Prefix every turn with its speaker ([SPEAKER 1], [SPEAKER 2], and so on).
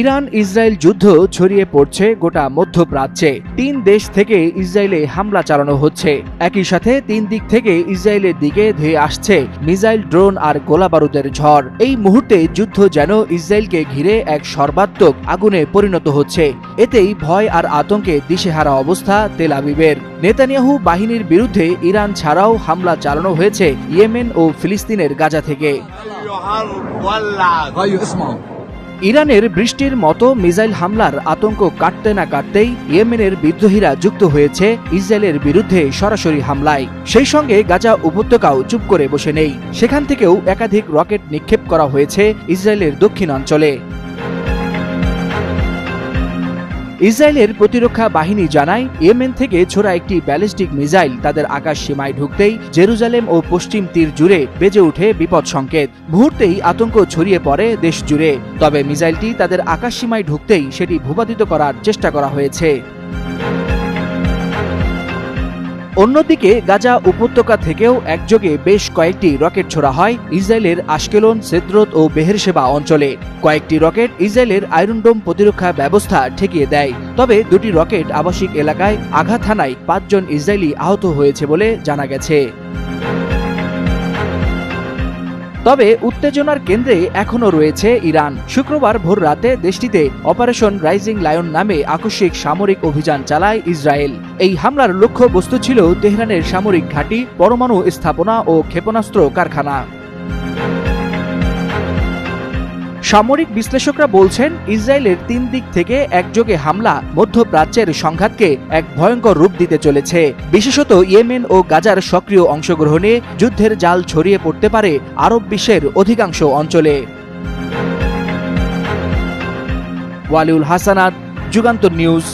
[SPEAKER 1] Iran Israel যুদ্ধ ছড়িয়ে পড়ছে গোটা মধ্যপ্রাচ্যে। ৩ দেশ থেকে ইসরায়েলে হামলা চালানো হচ্ছে। একই সাথে ৩ দিক থেকে ইসরায়েলের দিকে ধেয়ে আসছে মিসাইল, ড্রোন আর গোলাবারুদের ঝড়। এই মুহূর্তে যুদ্ধ যেন ইসরায়েলকে ঘিরে এক সর্বাত্মক আগুনে পরিণত হচ্ছে। এতেই ভয় আর আতঙ্কে দিশেহারা অবস্থা তেল আবিবের। নেতানিয়াহু বাহিনীর বিরুদ্ধে ইরান ছাড়াও হামলা চালানো হয়েছে ইয়েমেন ও ফিলিস্তিনের গাজা থেকে। ইরানের বৃষ্টির মতো মিসাইল হামলার আতঙ্ক কাটতে না কাটতেই ইয়েমেনের বিদ্রোহীরা যুক্ত হয়েছে ইসরায়েলের বিরুদ্ধে সরাসরি হামলায়। সেই সঙ্গে গাজা উপত্যকাও চুপ করে বসে নেই। সেখান থেকেও একাধিক রকেট নিক্ষেপ করা হয়েছে ইসরায়েলের দক্ষিণাঞ্চলে। ইসরায়েলের প্রতিরক্ষা বাহিনী জানায়, ইয়েমেন থেকে ছোড়া একটি ব্যালিস্টিক মিসাইল তাদের আকাশ সীমায় ঢুকতেই জেরুজালেম ও পশ্চিম তীর জুড়ে বেজে ওঠে বিপদ সংকেত। মুহূর্তেই আতঙ্ক ছড়িয়ে পড়ে দেশ জুড়ে। তবে মিসাইলটি তাদের আকাশ সীমায় ঢুকতেই সেটি ভূপাতিত করার চেষ্টা করা হয়েছে। অন্যদিকে গাজা উপত্যকা থেকেও একযোগে বেশ কয়েকটি রকেট ছোড়া হয় ইসরায়েলের আশকেলন, সেদ্রত ও বেহেরশেবা অঞ্চলে। কয়েকটি রকেট ইসরায়েলের আয়রন ডোম প্রতিরক্ষা ব্যবস্থা ঠেকিয়ে দেয়। তবে দুটি রকেট আবাসিক এলাকায় আঘাত হানায় ৫ জন ইসরায়েলি আহত হয়েছে বলে জানা গেছে। তবে উত্তেজনার কেন্দ্রে এখনও রয়েছে ইরান। শুক্রবার ভোর রাতে দেশটিতে অপারেশন রাইজিং লায়ন নামে আকস্মিক সামরিক অভিযান চালায় ইসরায়েল। এই হামলার লক্ষ্যবস্তু ছিল তেহরানের সামরিক ঘাঁটি, পরমাণু স্থাপনা ও ক্ষেপণাস্ত্র কারখানা। সামরিক বিশ্লেষকরা বলছেন, ইসরায়েলের ৩ দিক থেকে একযোগে হামলা মধ্যপ্রাচ্যের সংঘাতকে এক ভয়ঙ্কর রূপ দিতে চলেছে। বিশেষত ইয়েমেন ও গাজার সক্রিয় অংশগ্রহণে যুদ্ধের জাল ছড়িয়ে পড়তে পারে আরব বিশ্বের অধিকাংশ অঞ্চলে। ওয়ালিউল হাসানাত, যুগান্তর নিউজ।